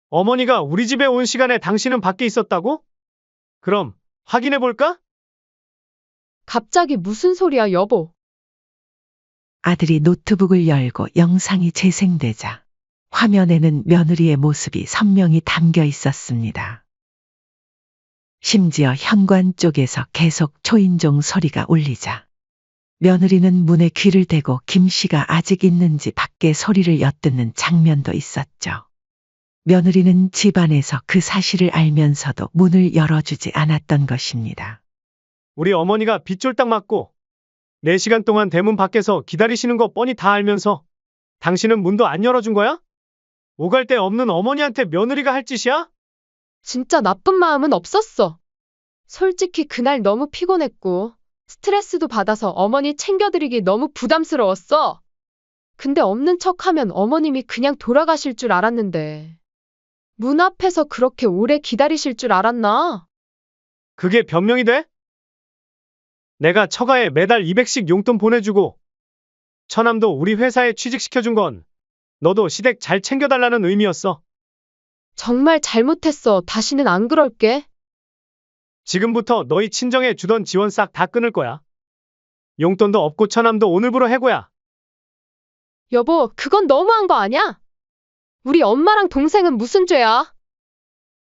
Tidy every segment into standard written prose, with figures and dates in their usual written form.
어머니가 우리 집에 온 시간에 당신은 밖에 있었다고? 그럼 확인해 볼까? 갑자기 무슨 소리야, 여보. 아들이 노트북을 열고 영상이 재생되자 화면에는 며느리의 모습이 선명히 담겨 있었습니다. 심지어 현관 쪽에서 계속 초인종 소리가 울리자 며느리는 문에 귀를 대고 김 씨가 아직 있는지 밖에 소리를 엿듣는 장면도 있었죠. 며느리는 집안에서 그 사실을 알면서도 문을 열어주지 않았던 것입니다. 우리 어머니가 빗쫄딱 맞고 4시간 동안 대문 밖에서 기다리시는 거 뻔히 다 알면서 당신은 문도 안 열어준 거야? 오갈 데 없는 어머니한테 며느리가 할 짓이야? 진짜 나쁜 마음은 없었어. 솔직히 그날 너무 피곤했고, 스트레스도 받아서 어머니 챙겨드리기 너무 부담스러웠어. 근데 없는 척하면 어머님이 그냥 돌아가실 줄 알았는데. 문 앞에서 그렇게 오래 기다리실 줄 알았나? 그게 변명이 돼? 내가 처가에 매달 200씩 용돈 보내주고 처남도 우리 회사에 취직시켜준 건 너도 시댁 잘 챙겨달라는 의미였어. 정말 잘못했어. 다시는 안 그럴게. 지금부터 너희 친정에 주던 지원 싹 다 끊을 거야. 용돈도 없고 처남도 오늘부로 해고야. 여보, 그건 너무한 거 아니야? 우리 엄마랑 동생은 무슨 죄야?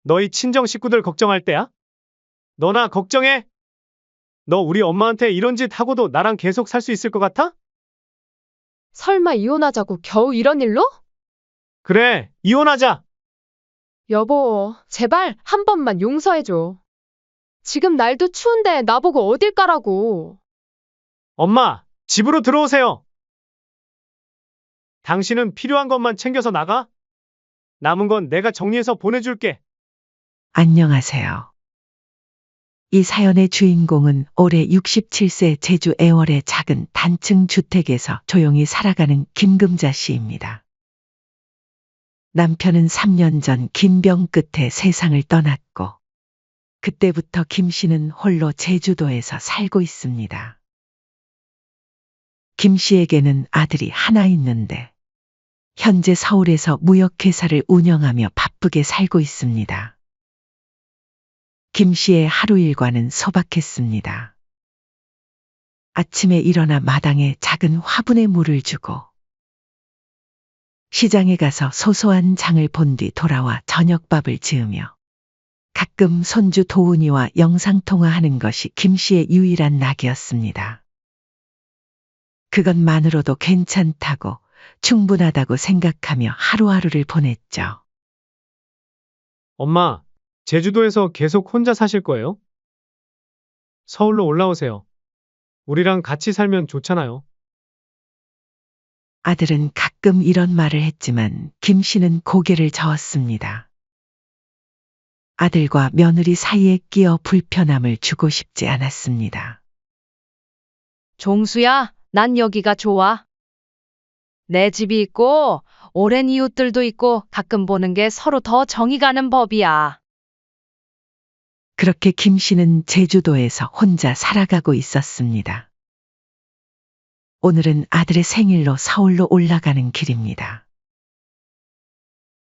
너희 친정 식구들 걱정할 때야? 너나 걱정해. 너 우리 엄마한테 이런 짓 하고도 나랑 계속 살 수 있을 것 같아? 설마 이혼하자고 겨우 이런 일로? 그래, 이혼하자. 여보, 제발 한 번만 용서해줘. 지금 날도 추운데 나보고 어딜 가라고. 엄마, 집으로 들어오세요. 당신은 필요한 것만 챙겨서 나가. 남은 건 내가 정리해서 보내줄게. 안녕하세요. 이 사연의 주인공은 올해 67세 제주 애월의 작은 단층 주택에서 조용히 살아가는 김금자 씨입니다. 남편은 3년 전 긴 병 끝에 세상을 떠났고 그때부터 김 씨는 홀로 제주도에서 살고 있습니다. 김 씨에게는 아들이 하나 있는데 현재 서울에서 무역회사를 운영하며 바쁘게 살고 있습니다. 김 씨의 하루 일과는 소박했습니다. 아침에 일어나 마당에 작은 화분에 물을 주고 시장에 가서 소소한 장을 본 뒤 돌아와 저녁밥을 지으며 가끔 손주 도훈이와 영상통화하는 것이 김 씨의 유일한 낙이었습니다. 그것만으로도 괜찮다고 충분하다고 생각하며 하루하루를 보냈죠. 엄마, 제주도에서 계속 혼자 사실 거예요? 서울로 올라오세요. 우리랑 같이 살면 좋잖아요. 아들은 가끔 이런 말을 했지만 김 씨는 고개를 저었습니다. 아들과 며느리 사이에 끼어 불편함을 주고 싶지 않았습니다. 종수야, 난 여기가 좋아. 내 집이 있고 오랜 이웃들도 있고 가끔 보는 게 서로 더 정이 가는 법이야. 그렇게 김 씨는 제주도에서 혼자 살아가고 있었습니다. 오늘은 아들의 생일로 서울로 올라가는 길입니다.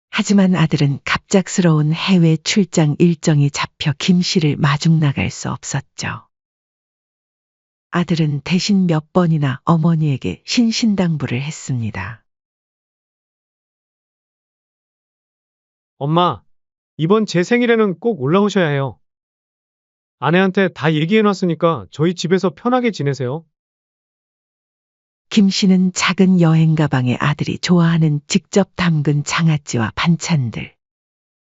하지만 아들은 갑작스러운 해외 출장 일정이 잡혀 김 씨를 마중 나갈 수 없었죠. 아들은 대신 몇 번이나 어머니에게 신신당부를 했습니다. 엄마, 이번 제 생일에는 꼭 올라오셔야 해요. 아내한테 다 얘기해놨으니까 저희 집에서 편하게 지내세요. 김 씨는 작은 여행 가방에 아들이 좋아하는 직접 담근 장아찌와 반찬들,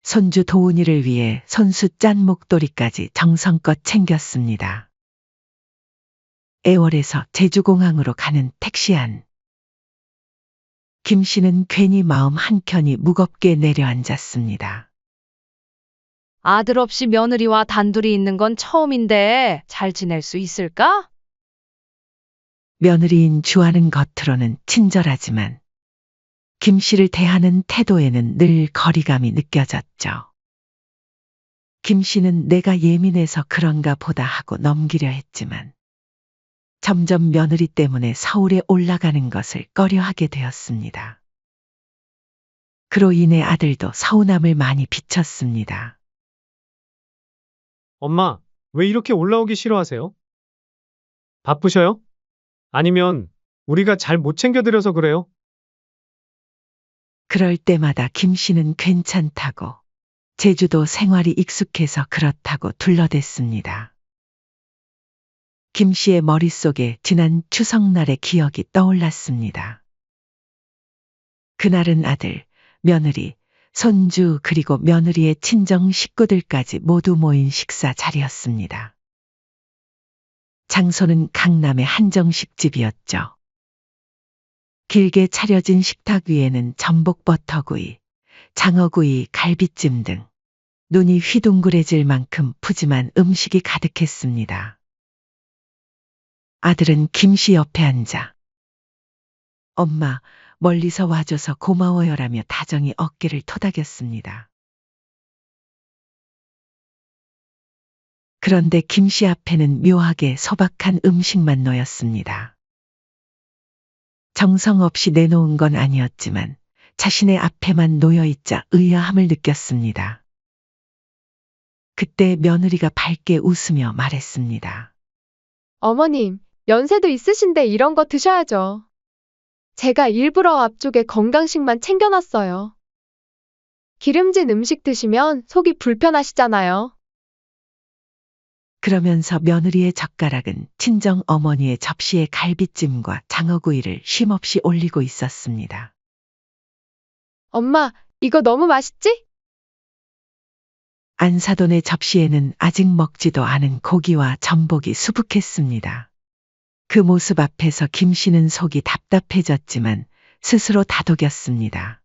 손주 도훈이를 위해 손수 짠 목도리까지 정성껏 챙겼습니다. 애월에서 제주공항으로 가는 택시 안. 김 씨는 괜히 마음 한켠이 무겁게 내려앉았습니다. 아들 없이 며느리와 단둘이 있는 건 처음인데 잘 지낼 수 있을까? 며느리인 주아는 겉으로는 친절하지만 김 씨를 대하는 태도에는 늘 거리감이 느껴졌죠. 김 씨는 내가 예민해서 그런가 보다 하고 넘기려 했지만 점점 며느리 때문에 서울에 올라가는 것을 꺼려하게 되었습니다. 그로 인해 아들도 서운함을 많이 비쳤습니다. 엄마, 왜 이렇게 올라오기 싫어하세요? 바쁘셔요? 아니면 우리가 잘 못 챙겨드려서 그래요? 그럴 때마다 김 씨는 괜찮다고, 제주도 생활이 익숙해서 그렇다고 둘러댔습니다. 김 씨의 머릿속에 지난 추석날의 기억이 떠올랐습니다. 그날은 아들, 며느리, 손주 그리고 며느리의 친정 식구들까지 모두 모인 식사 자리였습니다. 장소는 강남의 한정식집이었죠. 길게 차려진 식탁 위에는 전복버터구이, 장어구이, 갈비찜 등 눈이 휘둥그레질 만큼 푸짐한 음식이 가득했습니다. 아들은 김 씨 옆에 앉아 엄마, 멀리서 와줘서 고마워요라며 다정히 어깨를 토닥였습니다. 그런데 김 씨 앞에는 묘하게 소박한 음식만 놓였습니다. 정성 없이 내놓은 건 아니었지만 자신의 앞에만 놓여있자 의아함을 느꼈습니다. 그때 며느리가 밝게 웃으며 말했습니다. 어머님, 연세도 있으신데 이런 거 드셔야죠. 제가 일부러 앞쪽에 건강식만 챙겨놨어요. 기름진 음식 드시면 속이 불편하시잖아요. 그러면서 며느리의 젓가락은 친정 어머니의 접시에 갈비찜과 장어구이를 쉼없이 올리고 있었습니다. 엄마, 이거 너무 맛있지? 안사돈의 접시에는 아직 먹지도 않은 고기와 전복이 수북했습니다. 그 모습 앞에서 김 씨는 속이 답답해졌지만 스스로 다독였습니다.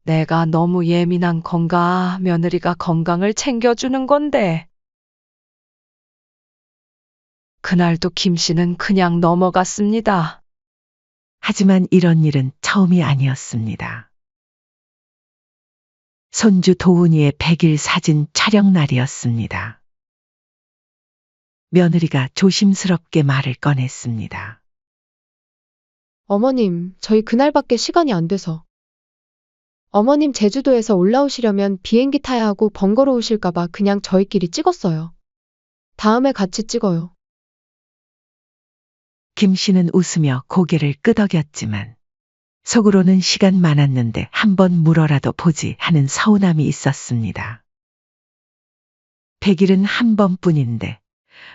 내가 너무 예민한 건가? 며느리가 건강을 챙겨주는 건데. 그날도 김 씨는 그냥 넘어갔습니다. 하지만 이런 일은 처음이 아니었습니다. 손주 도훈이의 100일 사진 촬영 날이었습니다. 며느리가 조심스럽게 말을 꺼냈습니다. 어머님, 저희 그날밖에 시간이 안 돼서. 어머님 제주도에서 올라오시려면 비행기 타야 하고 번거로우실까봐 그냥 저희끼리 찍었어요. 다음에 같이 찍어요. 김 씨는 웃으며 고개를 끄덕였지만 속으로는 시간 많았는데 한번 물어라도 보지 하는 서운함이 있었습니다. 100일은 한 번뿐인데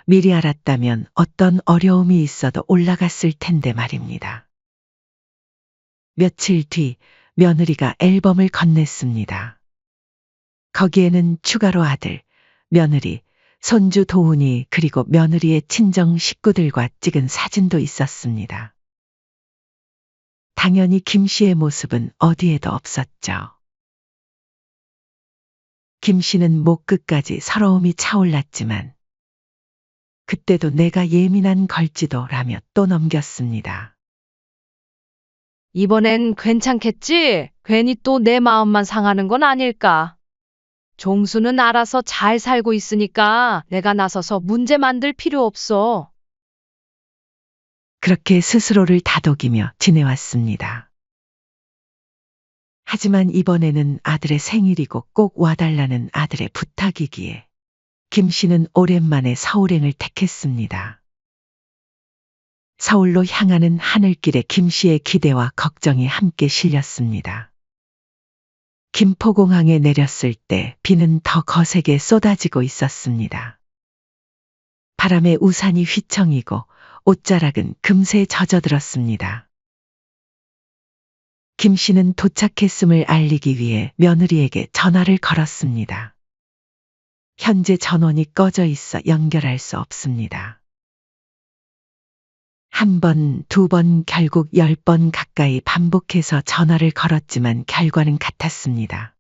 미리 알았다면 어떤 어려움이 있어도 올라갔을 텐데 말입니다. 며칠 뒤 며느리가 앨범을 건넸습니다. 거기에는 추가로 아들, 며느리, 손주 도훈이 그리고 며느리의 친정 식구들과 찍은 사진도 있었습니다. 당연히 김 씨의 모습은 어디에도 없었죠. 김 씨는 목 끝까지 서러움이 차올랐지만 그때도 내가 예민한 걸지도라며 또 넘겼습니다. 이번엔 괜찮겠지? 괜히 또 내 마음만 상하는 건 아닐까? 종수는 알아서 잘 살고 있으니까 내가 나서서 문제 만들 필요 없어. 그렇게 스스로를 다독이며 지내왔습니다. 하지만 이번에는 아들의 생일이고 꼭 와달라는 아들의 부탁이기에 김 씨는 오랜만에 서울행을 택했습니다. 서울로 향하는 하늘길에 김 씨의 기대와 걱정이 함께 실렸습니다. 김포공항에 내렸을 때 비는 더 거세게 쏟아지고 있었습니다. 바람에 우산이 휘청이고 옷자락은 금세 젖어들었습니다. 김 씨는 도착했음을 알리기 위해 며느리에게 전화를 걸었습니다. 현재 전원이 꺼져 있어 연결할 수 없습니다. 한 번, 두 번, 결국 10번 가까이 반복해서 전화를 걸었지만 결과는 같았습니다.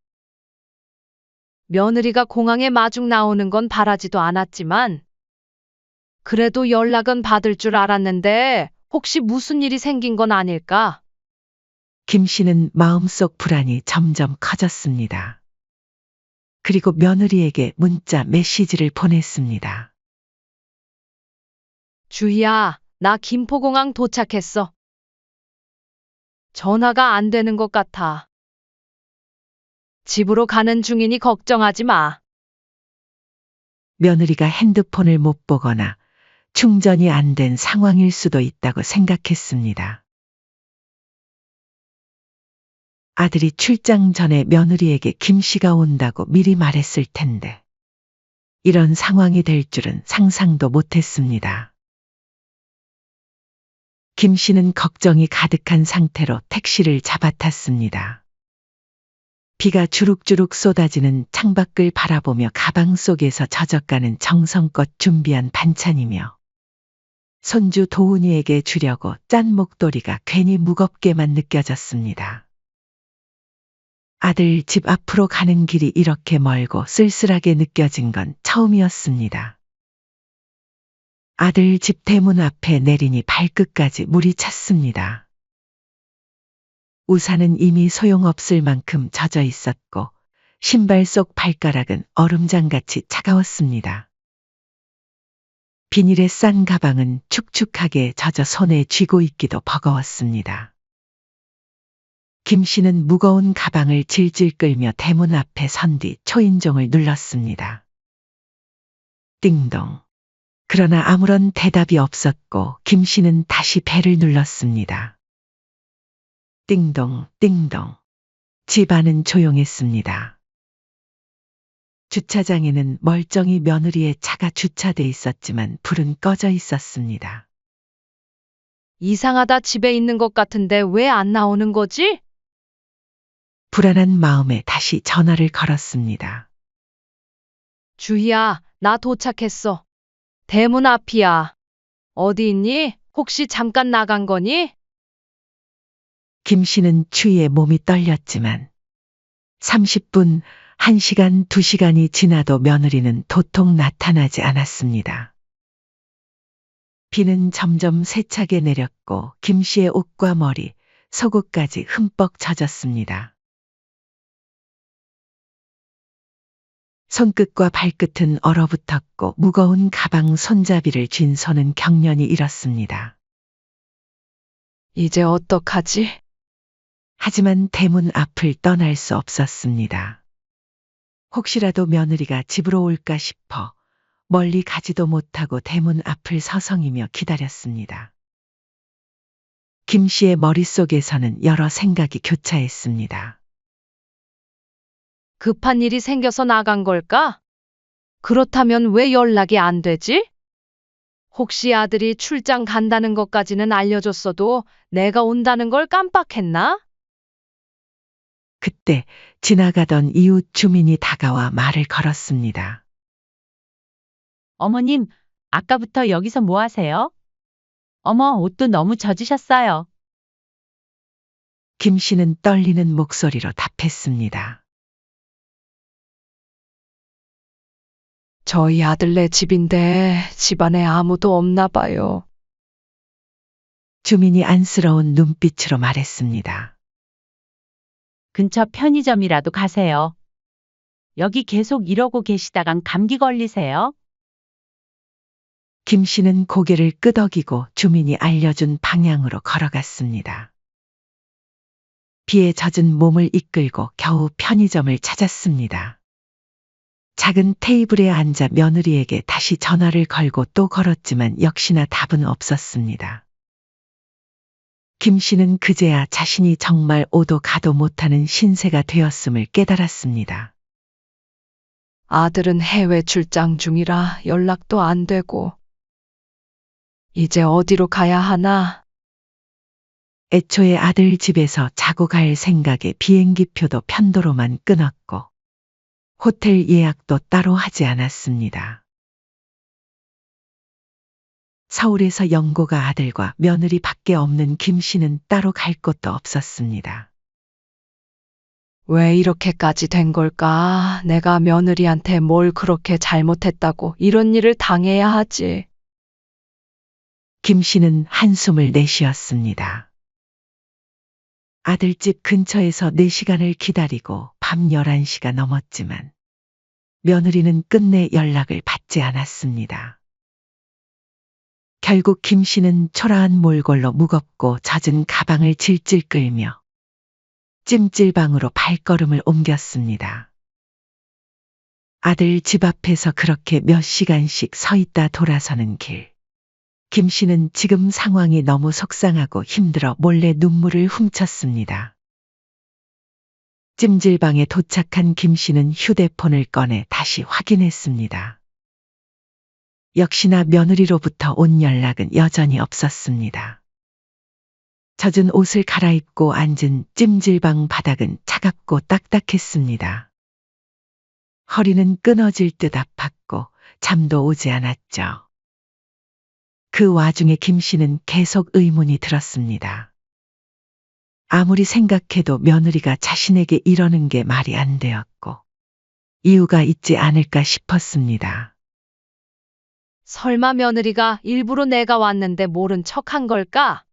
며느리가 공항에 마중 나오는 건 바라지도 않았지만 그래도 연락은 받을 줄 알았는데 혹시 무슨 일이 생긴 건 아닐까? 김 씨는 마음속 불안이 점점 커졌습니다. 그리고 며느리에게 문자 메시지를 보냈습니다. 주희야, 나 김포공항 도착했어. 전화가 안 되는 것 같아. 집으로 가는 중이니 걱정하지 마. 며느리가 핸드폰을 못 보거나 충전이 안 된 상황일 수도 있다고 생각했습니다. 아들이 출장 전에 며느리에게 김 씨가 온다고 미리 말했을 텐데 이런 상황이 될 줄은 상상도 못했습니다. 김 씨는 걱정이 가득한 상태로 택시를 잡아탔습니다. 비가 주룩주룩 쏟아지는 창밖을 바라보며 가방 속에서 젖어가는 정성껏 준비한 반찬이며 손주 도훈이에게 주려고 짠 목도리가 괜히 무겁게만 느껴졌습니다. 아들 집 앞으로 가는 길이 이렇게 멀고 쓸쓸하게 느껴진 건 처음이었습니다. 아들 집 대문 앞에 내리니 발끝까지 물이 찼습니다. 우산은 이미 소용없을 만큼 젖어 있었고 신발 속 발가락은 얼음장같이 차가웠습니다. 비닐에 싼 가방은 축축하게 젖어 손에 쥐고 있기도 버거웠습니다. 김 씨는 무거운 가방을 질질 끌며 대문 앞에 선 뒤 초인종을 눌렀습니다. 띵동. 그러나 아무런 대답이 없었고 김 씨는 다시 벨을 눌렀습니다. 띵동, 띵동. 집 안은 조용했습니다. 주차장에는 멀쩡히 며느리의 차가 주차돼 있었지만 불은 꺼져 있었습니다. 이상하다 집에 있는 것 같은데 왜 안 나오는 거지? 불안한 마음에 다시 전화를 걸었습니다. 주희야, 나 도착했어. 대문 앞이야. 어디 있니? 혹시 잠깐 나간 거니? 김 씨는 추위에 몸이 떨렸지만 30분, 1시간, 2시간이 지나도 며느리는 도통 나타나지 않았습니다. 비는 점점 세차게 내렸고 김 씨의 옷과 머리, 속옷까지 흠뻑 젖었습니다. 손끝과 발끝은 얼어붙었고 무거운 가방 손잡이를 쥔 손은 경련이 일었습니다. 이제 어떡하지? 하지만 대문 앞을 떠날 수 없었습니다. 혹시라도 며느리가 집으로 올까 싶어 멀리 가지도 못하고 대문 앞을 서성이며 기다렸습니다. 김 씨의 머릿속에서는 여러 생각이 교차했습니다. 급한 일이 생겨서 나간 걸까? 그렇다면 왜 연락이 안 되지? 혹시 아들이 출장 간다는 것까지는 알려줬어도 내가 온다는 걸 깜빡했나? 그때 지나가던 이웃 주민이 다가와 말을 걸었습니다. 어머님, 아까부터 여기서 뭐 하세요? 어머, 옷도 너무 젖으셨어요. 김 씨는 떨리는 목소리로 답했습니다. 저희 아들네 집인데 집안에 아무도 없나 봐요. 주민이 안쓰러운 눈빛으로 말했습니다. 근처 편의점이라도 가세요. 여기 계속 이러고 계시다간 감기 걸리세요. 김 씨는 고개를 끄덕이고 주민이 알려준 방향으로 걸어갔습니다. 비에 젖은 몸을 이끌고 겨우 편의점을 찾았습니다. 작은 테이블에 앉아 며느리에게 다시 전화를 걸고 또 걸었지만 역시나 답은 없었습니다. 김 씨는 그제야 자신이 정말 오도 가도 못하는 신세가 되었음을 깨달았습니다. 아들은 해외 출장 중이라 연락도 안 되고. 이제 어디로 가야 하나? 애초에 아들 집에서 자고 갈 생각에 비행기표도 편도로만 끊었고 호텔 예약도 따로 하지 않았습니다. 서울에서 영고가 아들과 며느리 밖에 없는 김 씨는 따로 갈 곳도 없었습니다. 왜 이렇게까지 된 걸까? 내가 며느리한테 뭘 그렇게 잘못했다고 이런 일을 당해야 하지. 김 씨는 한숨을 내쉬었습니다. 아들집 근처에서 4시간을 기다리고 밤 11시가 넘었지만 며느리는 끝내 연락을 받지 않았습니다. 결국 김 씨는 초라한 몰골로 무겁고 젖은 가방을 질질 끌며 찜질방으로 발걸음을 옮겼습니다. 아들 집 앞에서 그렇게 몇 시간씩 서 있다 돌아서는 길. 김 씨는 지금 상황이 너무 속상하고 힘들어 몰래 눈물을 훔쳤습니다. 찜질방에 도착한 김 씨는 휴대폰을 꺼내 다시 확인했습니다. 역시나 며느리로부터 온 연락은 여전히 없었습니다. 젖은 옷을 갈아입고 앉은 찜질방 바닥은 차갑고 딱딱했습니다. 허리는 끊어질 듯 아팠고 잠도 오지 않았죠. 그 와중에 김 씨는 계속 의문이 들었습니다. 아무리 생각해도 며느리가 자신에게 이러는 게 말이 안 되었고 이유가 있지 않을까 싶었습니다. 설마 며느리가 일부러 내가 왔는데 모른 척한 걸까?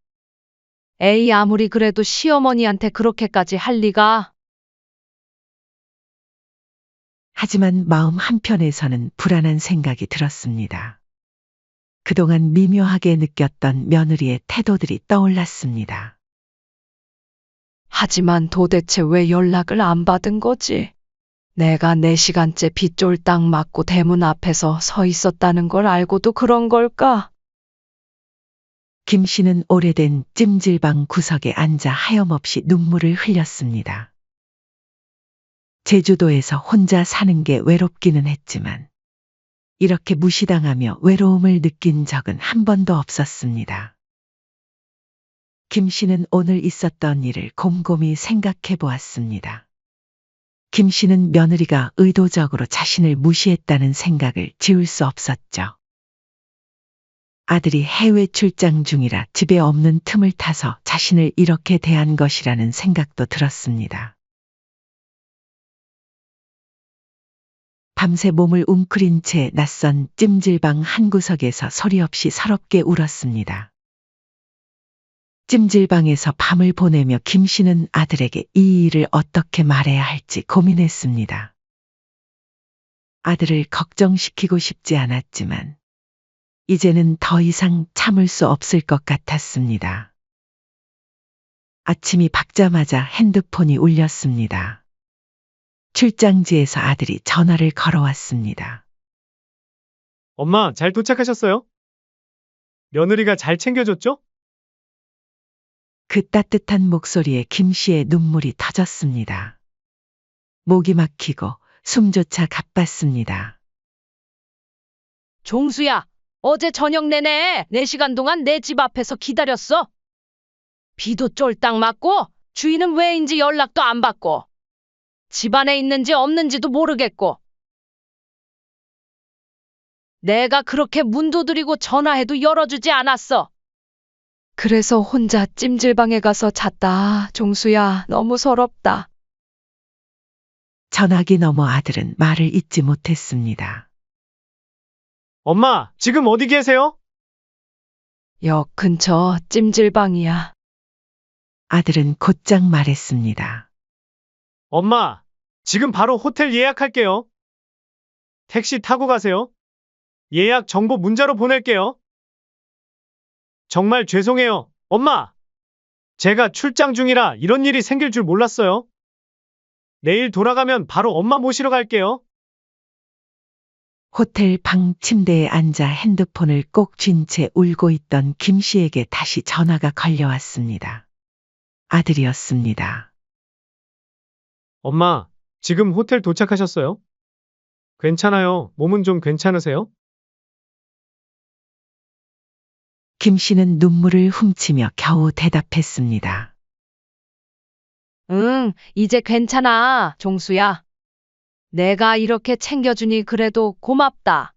에이, 아무리 그래도 시어머니한테 그렇게까지 할 리가. 하지만 마음 한편에서는 불안한 생각이 들었습니다. 그동안 미묘하게 느꼈던 며느리의 태도들이 떠올랐습니다. 하지만 도대체 왜 연락을 안 받은 거지? 내가 4시간째 빗쫄딱 맞고 대문 앞에서 서 있었다는 걸 알고도 그런 걸까? 김 씨는 오래된 찜질방 구석에 앉아 하염없이 눈물을 흘렸습니다. 제주도에서 혼자 사는 게 외롭기는 했지만 이렇게 무시당하며 외로움을 느낀 적은 한 번도 없었습니다. 김 씨는 오늘 있었던 일을 곰곰이 생각해 보았습니다. 김 씨는 며느리가 의도적으로 자신을 무시했다는 생각을 지울 수 없었죠. 아들이 해외 출장 중이라 집에 없는 틈을 타서 자신을 이렇게 대한 것이라는 생각도 들었습니다. 밤새 몸을 웅크린 채 낯선 찜질방 한 구석에서 소리 없이 서럽게 울었습니다. 찜질방에서 밤을 보내며 김 씨는 아들에게 이 일을 어떻게 말해야 할지 고민했습니다. 아들을 걱정시키고 싶지 않았지만 이제는 더 이상 참을 수 없을 것 같았습니다. 아침이 밝자마자 핸드폰이 울렸습니다. 출장지에서 아들이 전화를 걸어왔습니다. 엄마, 잘 도착하셨어요? 며느리가 잘 챙겨줬죠? 그 따뜻한 목소리에 김 씨의 눈물이 터졌습니다. 목이 막히고 숨조차 가빴습니다. 종수야, 어제 저녁 내내 4시간 동안 내 집 앞에서 기다렸어. 비도 쫄딱 맞고 주인은 왜인지 연락도 안 받고 집 안에 있는지 없는지도 모르겠고 내가 그렇게 문 두드리고 전화해도 열어주지 않았어. 그래서 혼자 찜질방에 가서 잤다. 종수야, 너무 서럽다. 전화기 너머 아들은 말을 잇지 못했습니다. 엄마, 지금 어디 계세요? 역 근처 찜질방이야. 아들은 곧장 말했습니다. 엄마, 지금 바로 호텔 예약할게요. 택시 타고 가세요. 예약 정보 문자로 보낼게요. 정말 죄송해요, 엄마. 제가 출장 중이라 이런 일이 생길 줄 몰랐어요. 내일 돌아가면 바로 엄마 모시러 갈게요. 호텔 방 침대에 앉아 핸드폰을 꼭 쥔 채 울고 있던 김 씨에게 다시 전화가 걸려왔습니다. 아들이었습니다. 엄마, 지금 호텔 도착하셨어요? 괜찮아요. 몸은 좀 괜찮으세요? 김 씨는 눈물을 훔치며 겨우 대답했습니다. 응, 이제 괜찮아, 종수야. 내가 이렇게 챙겨주니 그래도 고맙다.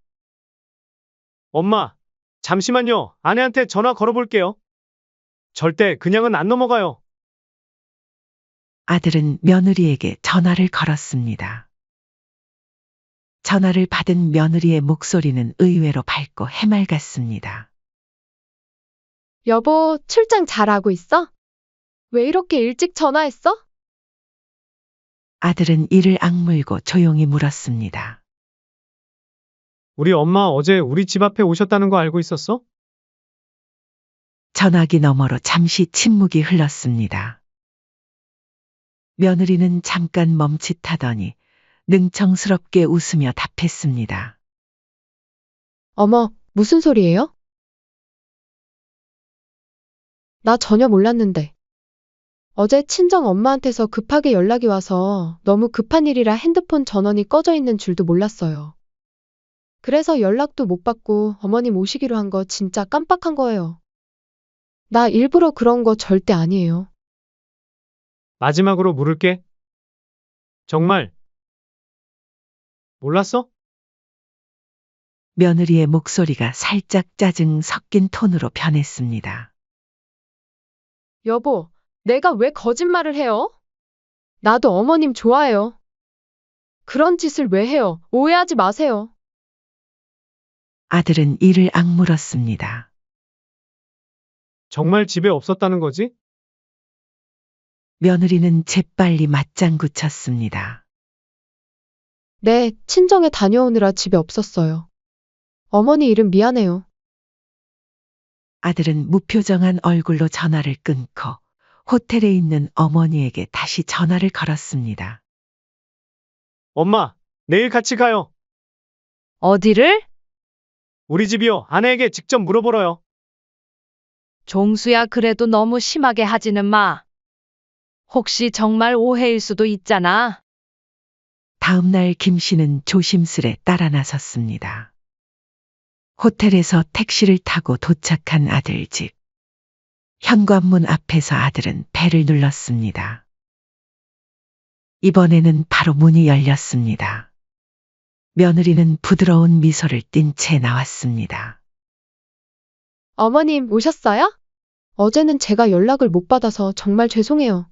엄마, 잠시만요. 아내한테 전화 걸어볼게요. 절대 그냥은 안 넘어가요. 아들은 며느리에게 전화를 걸었습니다. 전화를 받은 며느리의 목소리는 의외로 밝고 해맑았습니다. 여보, 출장 잘하고 있어? 왜 이렇게 일찍 전화했어? 아들은 이를 악물고 조용히 물었습니다. 우리 엄마 어제 우리 집 앞에 오셨다는 거 알고 있었어? 전화기 너머로 잠시 침묵이 흘렀습니다. 며느리는 잠깐 멈칫하더니 능청스럽게 웃으며 답했습니다. 어머, 무슨 소리예요? 나 전혀 몰랐는데. 어제 친정 엄마한테서 급하게 연락이 와서 너무 급한 일이라 핸드폰 전원이 꺼져 있는 줄도 몰랐어요. 그래서 연락도 못 받고 어머님 오시기로 한 거 진짜 깜빡한 거예요. 나 일부러 그런 거 절대 아니에요. 마지막으로 물을게. 정말 몰랐어? 며느리의 목소리가 살짝 짜증 섞인 톤으로 변했습니다. 여보, 내가 왜 거짓말을 해요? 나도 어머님 좋아해요. 그런 짓을 왜 해요? 오해하지 마세요. 아들은 이를 악물었습니다. 정말 집에 없었다는 거지? 며느리는 재빨리 맞장구 쳤습니다. 네, 친정에 다녀오느라 집에 없었어요. 어머니 일은 미안해요. 아들은 무표정한 얼굴로 전화를 끊고 호텔에 있는 어머니에게 다시 전화를 걸었습니다. 엄마, 내일 같이 가요. 어디를? 우리 집이요. 아내에게 직접 물어보러요. 종수야, 그래도 너무 심하게 하지는 마. 혹시 정말 오해일 수도 있잖아. 다음 날 김 씨는 조심스레 따라 나섰습니다. 호텔에서 택시를 타고 도착한 아들 집. 현관문 앞에서 아들은 벨을 눌렀습니다. 이번에는 바로 문이 열렸습니다. 며느리는 부드러운 미소를 띤 채 나왔습니다. 어머님 오셨어요? 어제는 제가 연락을 못 받아서 정말 죄송해요.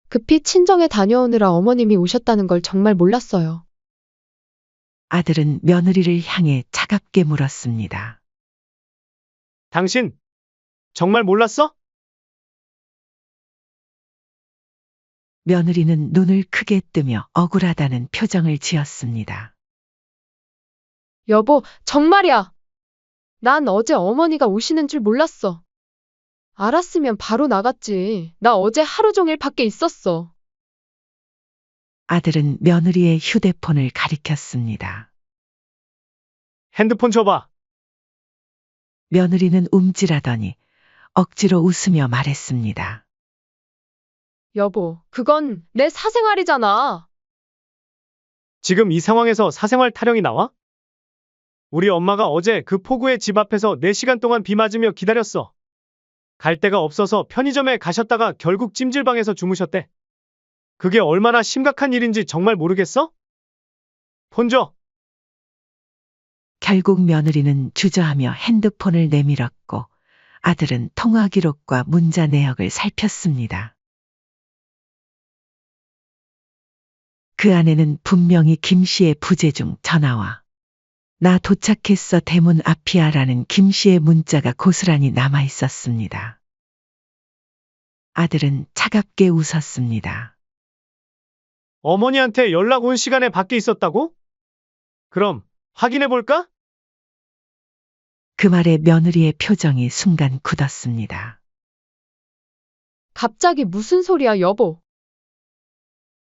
급히 친정에 다녀오느라 어머님이 오셨다는 걸 정말 몰랐어요. 아들은 며느리를 향해 차갑게 물었습니다. 당신 정말 몰랐어? 며느리는 눈을 크게 뜨며 억울하다는 표정을 지었습니다. 여보, 정말이야. 난 어제 어머니가 오시는 줄 몰랐어. 알았으면 바로 나갔지. 나 어제 하루 종일 밖에 있었어. 아들은 며느리의 휴대폰을 가리켰습니다. 핸드폰 줘봐. 며느리는 움찔하더니 억지로 웃으며 말했습니다. 여보, 그건 내 사생활이잖아. 지금 이 상황에서 사생활 타령이 나와? 우리 엄마가 어제 그 폭우의 집 앞에서 4시간 동안 비 맞으며 기다렸어. 갈 데가 없어서 편의점에 가셨다가 결국 찜질방에서 주무셨대. 그게 얼마나 심각한 일인지 정말 모르겠어? 폰 줘. 결국 며느리는 주저하며 핸드폰을 내밀었고 아들은 통화 기록과 문자 내역을 살폈습니다. 그 안에는 분명히 김 씨의 부재중 전화와 나 도착했어 대문 앞이야라는 김 씨의 문자가 고스란히 남아 있었습니다. 아들은 차갑게 웃었습니다. 어머니한테 연락 온 시간에 밖에 있었다고? 그럼 확인해 볼까? 그 말에 며느리의 표정이 순간 굳었습니다. 갑자기 무슨 소리야, 여보.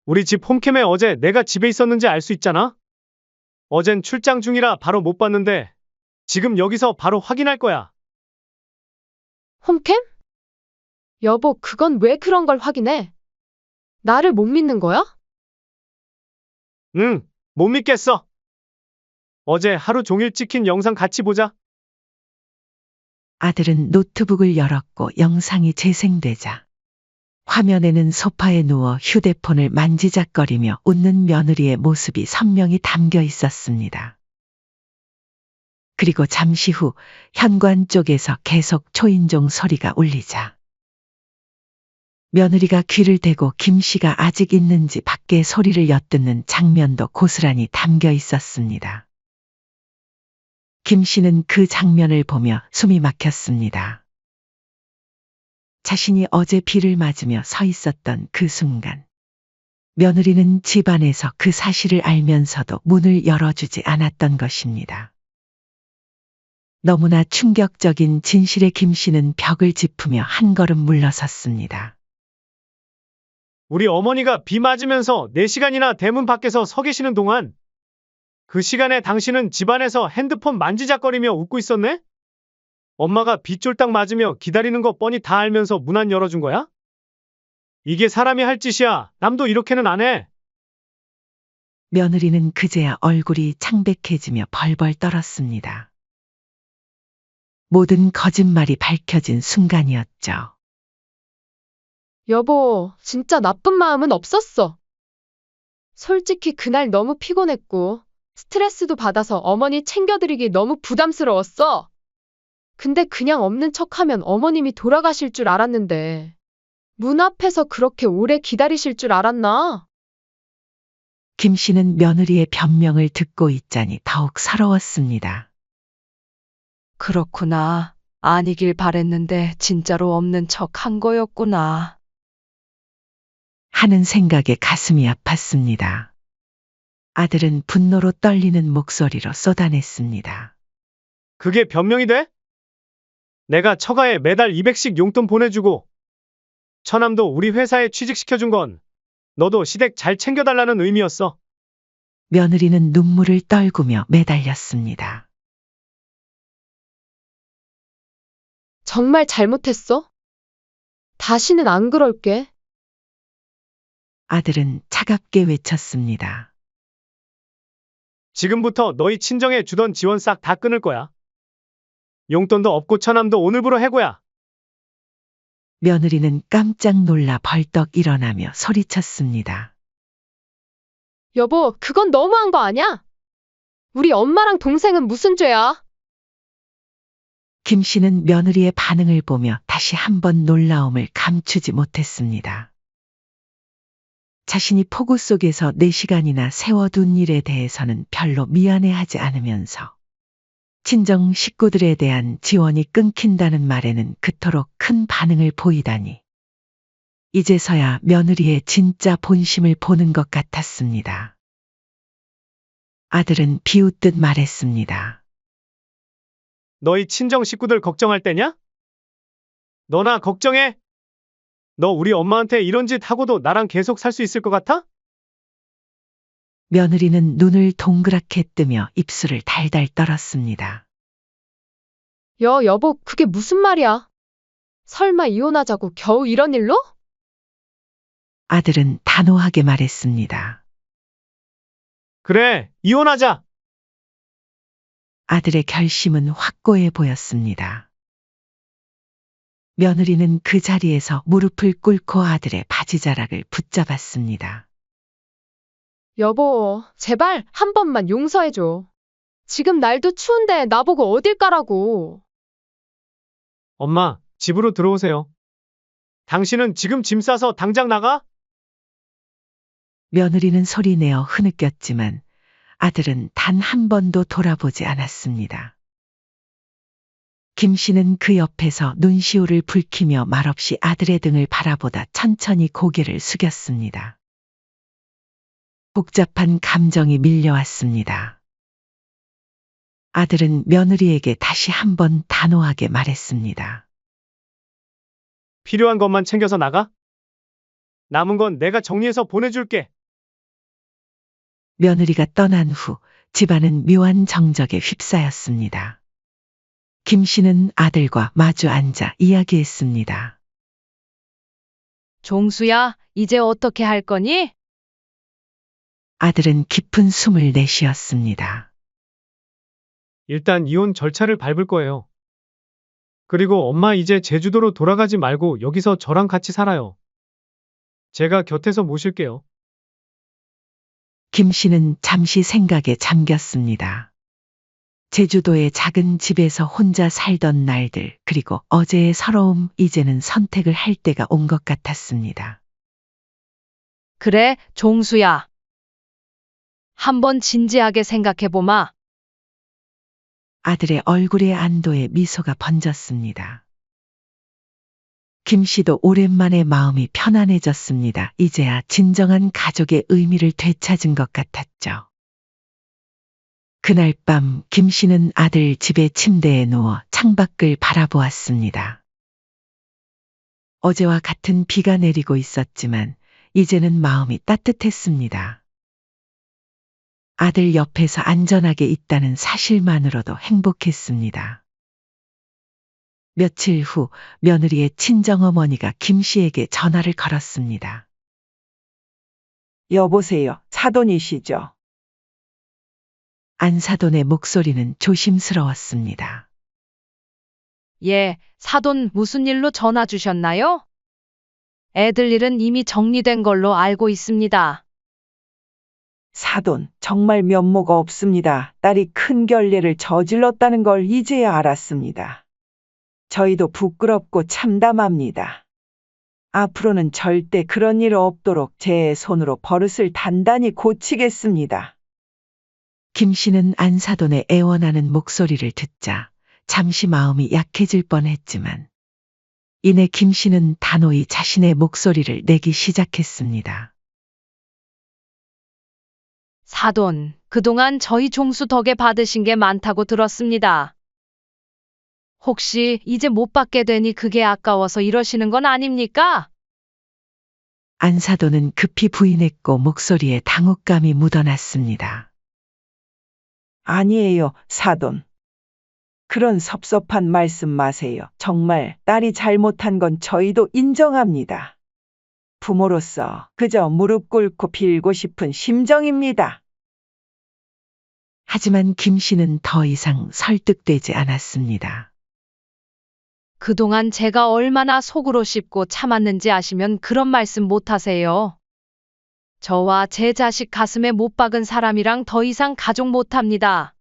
우리 집 홈캠에 어제 내가 집에 있었는지 알 수 있잖아? 어젠 출장 중이라 바로 못 봤는데 지금 여기서 바로 확인할 거야. 홈캠? 여보, 그건 왜 그런 걸 확인해? 나를 못 믿는 거야? 응, 못 믿겠어. 어제 하루 종일 찍힌 영상 같이 보자. 아들은 노트북을 열었고 영상이 재생되자 화면에는 소파에 누워 휴대폰을 만지작거리며 웃는 며느리의 모습이 선명히 담겨 있었습니다. 그리고 잠시 후 현관 쪽에서 계속 초인종 소리가 울리자 며느리가 귀를 대고 김 씨가 아직 있는지 밖에 소리를 엿듣는 장면도 고스란히 담겨 있었습니다. 김 씨는 그 장면을 보며 숨이 막혔습니다. 자신이 어제 비를 맞으며 서 있었던 그 순간 며느리는 집 안에서 그 사실을 알면서도 문을 열어주지 않았던 것입니다. 너무나 충격적인 진실에 김 씨는 벽을 짚으며 한 걸음 물러섰습니다. 우리 어머니가 비 맞으면서 4시간이나 대문 밖에서 서 계시는 동안 그 시간에 당신은 집안에서 핸드폰 만지작거리며 웃고 있었네? 엄마가 비 쫄딱 맞으며 기다리는 거 뻔히 다 알면서 문 안 열어준 거야? 이게 사람이 할 짓이야. 남도 이렇게는 안 해. 며느리는 그제야 얼굴이 창백해지며 벌벌 떨었습니다. 모든 거짓말이 밝혀진 순간이었죠. 여보, 진짜 나쁜 마음은 없었어. 솔직히 그날 너무 피곤했고, 스트레스도 받아서 어머니 챙겨드리기 너무 부담스러웠어. 근데 그냥 없는 척하면 어머님이 돌아가실 줄 알았는데, 문 앞에서 그렇게 오래 기다리실 줄 알았나? 김 씨는 며느리의 변명을 듣고 있자니 더욱 서러웠습니다. 그렇구나. 아니길 바랬는데 진짜로 없는 척 한 거였구나. 하는 생각에 가슴이 아팠습니다. 아들은 분노로 떨리는 목소리로 쏟아냈습니다. 그게 변명이 돼? 내가 처가에 매달 200씩 용돈 보내주고 처남도 우리 회사에 취직시켜준 건 너도 시댁 잘 챙겨달라는 의미였어. 며느리는 눈물을 떨구며 매달렸습니다. 정말 잘못했어? 다시는 안 그럴게. 아들은 차갑게 외쳤습니다. 지금부터 너희 친정에 주던 지원 싹 다 끊을 거야. 용돈도 없고 처남도 오늘부로 해고야. 며느리는 깜짝 놀라 벌떡 일어나며 소리쳤습니다. 여보, 그건 너무한 거 아니야? 우리 엄마랑 동생은 무슨 죄야? 김 씨는 며느리의 반응을 보며 다시 한번 놀라움을 감추지 못했습니다. 자신이 폭우 속에서 4시간이나 세워둔 일에 대해서는 별로 미안해하지 않으면서 친정 식구들에 대한 지원이 끊긴다는 말에는 그토록 큰 반응을 보이다니 이제서야 며느리의 진짜 본심을 보는 것 같았습니다. 아들은 비웃듯 말했습니다. 너희 친정 식구들 걱정할 때냐? 너나 걱정해. 너 우리 엄마한테 이런 짓 하고도 나랑 계속 살 수 있을 것 같아? 며느리는 눈을 동그랗게 뜨며 입술을 달달 떨었습니다. 여보, 그게 무슨 말이야? 설마 이혼하자고 겨우 이런 일로? 아들은 단호하게 말했습니다. 그래, 이혼하자. 아들의 결심은 확고해 보였습니다. 며느리는 그 자리에서 무릎을 꿇고 아들의 바지자락을 붙잡았습니다. 여보, 제발 한 번만 용서해줘. 지금 날도 추운데 나보고 어딜 가라고. 엄마, 집으로 들어오세요. 당신은 지금 짐 싸서 당장 나가? 며느리는 소리내어 흐느꼈지만 아들은 단 한 번도 돌아보지 않았습니다. 김 씨는 그 옆에서 눈시울을 붉히며 말없이 아들의 등을 바라보다 천천히 고개를 숙였습니다. 복잡한 감정이 밀려왔습니다. 아들은 며느리에게 다시 한번 단호하게 말했습니다. 필요한 것만 챙겨서 나가? 남은 건 내가 정리해서 보내줄게. 며느리가 떠난 후 집안은 묘한 정적에 휩싸였습니다. 김 씨는 아들과 마주 앉아 이야기했습니다. 종수야, 이제 어떻게 할 거니? 아들은 깊은 숨을 내쉬었습니다. 일단 이혼 절차를 밟을 거예요. 그리고 엄마 이제 제주도로 돌아가지 말고 여기서 저랑 같이 살아요. 제가 곁에서 모실게요. 김 씨는 잠시 생각에 잠겼습니다. 제주도의 작은 집에서 혼자 살던 날들, 그리고 어제의 서러움, 이제는 선택을 할 때가 온 것 같았습니다. 그래, 종수야. 한번 진지하게 생각해보마. 아들의 얼굴에 안도의 미소가 번졌습니다. 김 씨도 오랜만에 마음이 편안해졌습니다. 이제야 진정한 가족의 의미를 되찾은 것 같았죠. 그날 밤 김 씨는 아들 집의 침대에 누워 창밖을 바라보았습니다. 어제와 같은 비가 내리고 있었지만 이제는 마음이 따뜻했습니다. 아들 옆에서 안전하게 있다는 사실만으로도 행복했습니다. 며칠 후 며느리의 친정어머니가 김 씨에게 전화를 걸었습니다. 여보세요. 사돈이시죠? 안사돈의 목소리는 조심스러웠습니다. 예, 사돈 무슨 일로 전화 주셨나요? 애들 일은 이미 정리된 걸로 알고 있습니다. 사돈, 정말 면모가 없습니다. 딸이 큰 결례를 저질렀다는 걸 이제야 알았습니다. 저희도 부끄럽고 참담합니다. 앞으로는 절대 그런 일 없도록 제 손으로 버릇을 단단히 고치겠습니다. 김 씨는 안사돈의 애원하는 목소리를 듣자 잠시 마음이 약해질 뻔했지만 이내 김 씨는 단호히 자신의 목소리를 내기 시작했습니다. 사돈, 그동안 저희 종수 덕에 받으신 게 많다고 들었습니다. 혹시 이제 못 받게 되니 그게 아까워서 이러시는 건 아닙니까? 안사돈은 급히 부인했고 목소리에 당혹감이 묻어났습니다. 아니에요, 사돈. 그런 섭섭한 말씀 마세요. 정말 딸이 잘못한 건 저희도 인정합니다. 부모로서 그저 무릎 꿇고 빌고 싶은 심정입니다. 하지만 김 씨는 더 이상 설득되지 않았습니다. 그동안 제가 얼마나 속으로 씹고 참았는지 아시면 그런 말씀 못 하세요. 저와 제 자식 가슴에 못 박은 사람이랑 더 이상 가족 못 합니다.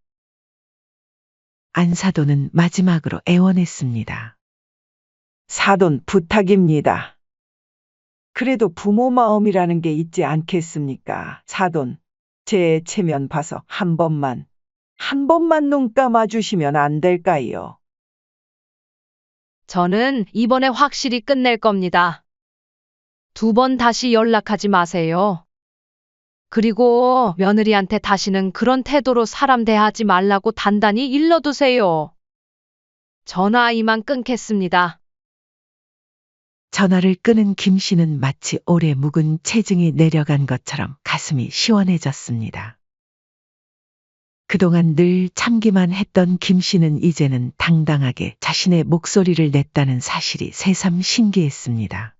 안사돈은 마지막으로 애원했습니다. 사돈 부탁입니다. 그래도 부모 마음이라는 게 있지 않겠습니까? 사돈, 제 체면 봐서 한 번만 눈 감아주시면 안 될까요? 저는 이번에 확실히 끝낼 겁니다. 2번 다시 연락하지 마세요. 그리고 며느리한테 다시는 그런 태도로 사람 대하지 말라고 단단히 일러두세요. 전화 이만 끊겠습니다. 전화를 끊은 김 씨는 마치 오래 묵은 체증이 내려간 것처럼 가슴이 시원해졌습니다. 그동안 늘 참기만 했던 김 씨는 이제는 당당하게 자신의 목소리를 냈다는 사실이 새삼 신기했습니다.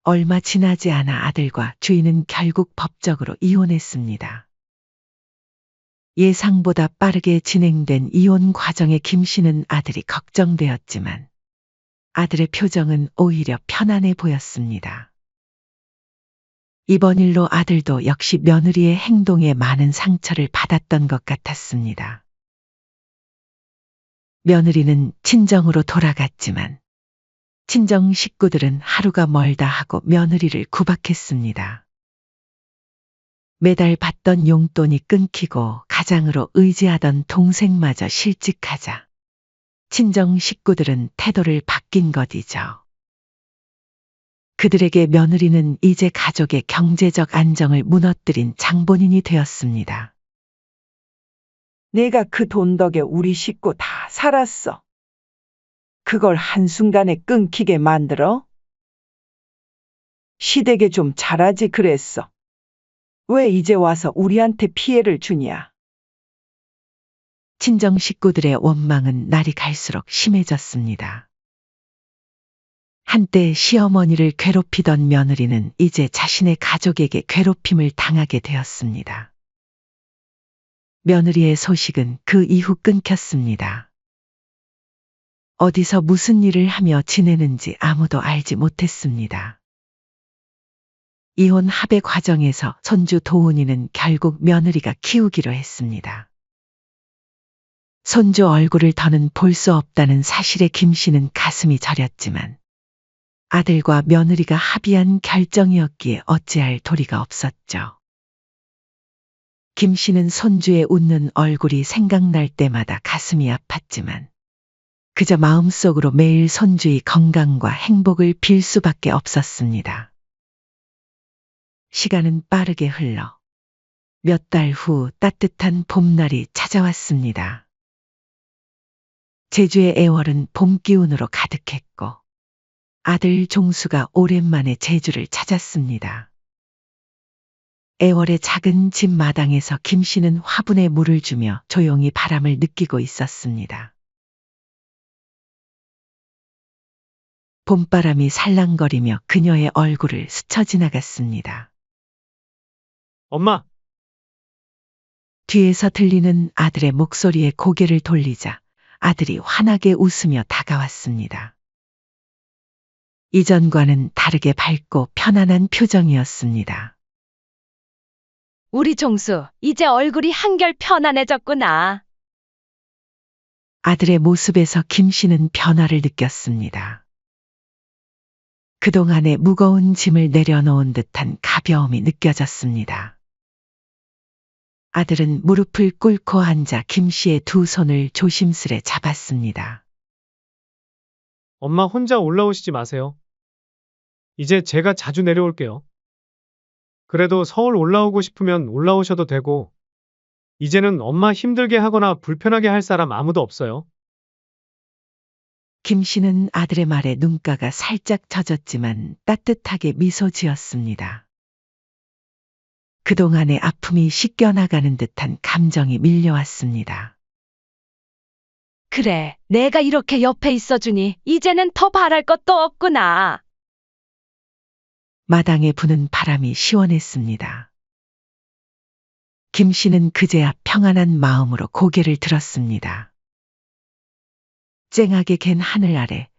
얼마 지나지 않아 아들과 주인은 결국 법적으로 이혼했습니다. 예상보다 빠르게 진행된 이혼 과정에 김 씨는 아들이 걱정되었지만 아들의 표정은 오히려 편안해 보였습니다. 이번 일로 아들도 역시 며느리의 행동에 많은 상처를 받았던 것 같았습니다. 며느리는 친정으로 돌아갔지만 친정 식구들은 하루가 멀다 하고 며느리를 구박했습니다. 매달 받던 용돈이 끊기고 가장으로 의지하던 동생마저 실직하자 친정 식구들은 태도를 바뀐 것이죠. 그들에게 며느리는 이제 가족의 경제적 안정을 무너뜨린 장본인이 되었습니다. 내가 그 돈 덕에 우리 식구 다 살았어. 그걸 한순간에 끊기게 만들어? 시댁에 좀 잘하지 그랬어. 왜 이제 와서 우리한테 피해를 주냐? 친정 식구들의 원망은 날이 갈수록 심해졌습니다. 한때 시어머니를 괴롭히던 며느리는 이제 자신의 가족에게 괴롭힘을 당하게 되었습니다. 며느리의 소식은 그 이후 끊겼습니다. 어디서 무슨 일을 하며 지내는지 아무도 알지 못했습니다. 이혼 합의 과정에서 손주 도훈이는 결국 며느리가 키우기로 했습니다. 손주 얼굴을 더는 볼 수 없다는 사실에 김 씨는 가슴이 저렸지만 아들과 며느리가 합의한 결정이었기에 어찌할 도리가 없었죠. 김 씨는 손주의 웃는 얼굴이 생각날 때마다 가슴이 아팠지만 그저 마음속으로 매일 손주의 건강과 행복을 빌 수밖에 없었습니다. 시간은 빠르게 흘러 몇 달 후 따뜻한 봄날이 찾아왔습니다. 제주의 애월은 봄 기운으로 가득했고 아들 종수가 오랜만에 제주를 찾았습니다. 애월의 작은 집 마당에서 김 씨는 화분에 물을 주며 조용히 바람을 느끼고 있었습니다. 봄바람이 살랑거리며 그녀의 얼굴을 스쳐 지나갔습니다. 엄마, 뒤에서 들리는 아들의 목소리에 고개를 돌리자 아들이 환하게 웃으며 다가왔습니다. 이전과는 다르게 밝고 편안한 표정이었습니다. 우리 종수, 이제 얼굴이 한결 편안해졌구나. 아들의 모습에서 김 씨는 변화를 느꼈습니다. 그동안의 무거운 짐을 내려놓은 듯한 가벼움이 느껴졌습니다. 아들은 무릎을 꿇고 앉아 김 씨의 두 손을 조심스레 잡았습니다. 엄마 혼자 올라오시지 마세요. 이제 제가 자주 내려올게요. 그래도 서울 올라오고 싶으면 올라오셔도 되고, 이제는 엄마 힘들게 하거나 불편하게 할 사람 아무도 없어요. 김 씨는 아들의 말에 눈가가 살짝 젖었지만 따뜻하게 미소 지었습니다. 그동안의 아픔이 씻겨나가는 듯한 감정이 밀려왔습니다. 그래, 내가 이렇게 옆에 있어주니 이제는 더 바랄 것도 없구나. 마당에 부는 바람이 시원했습니다. 김 씨는 그제야 평안한 마음으로 고개를 들었습니다. 쨍하게 갠 하늘 아래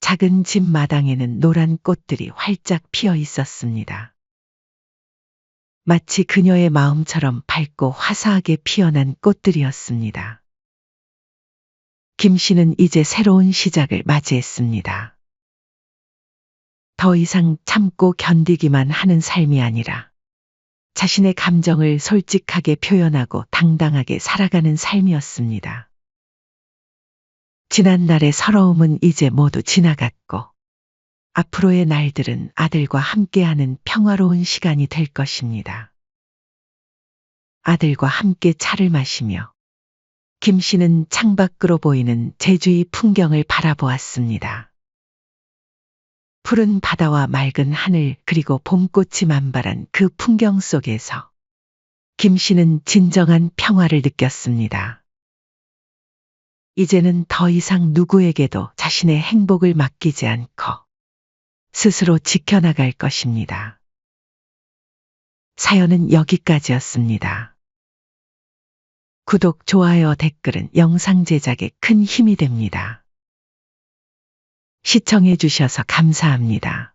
작은 집 마당에는 노란 꽃들이 활짝 피어 있었습니다. 마치 그녀의 마음처럼 밝고 화사하게 피어난 꽃들이었습니다. 김 씨는 이제 새로운 시작을 맞이했습니다. 더 이상 참고 견디기만 하는 삶이 아니라 자신의 감정을 솔직하게 표현하고 당당하게 살아가는 삶이었습니다. 지난날의 서러움은 이제 모두 지나갔고 앞으로의 날들은 아들과 함께하는 평화로운 시간이 될 것입니다. 아들과 함께 차를 마시며 김 씨는 창밖으로 보이는 제주의 풍경을 바라보았습니다. 푸른 바다와 맑은 하늘 그리고 봄꽃이 만발한 그 풍경 속에서 김 씨는 진정한 평화를 느꼈습니다. 이제는 더 이상 누구에게도 자신의 행복을 맡기지 않고 스스로 지켜나갈 것입니다. 사연은 여기까지였습니다. 구독, 좋아요, 댓글은 영상 제작에 큰 힘이 됩니다. 시청해 주셔서 감사합니다.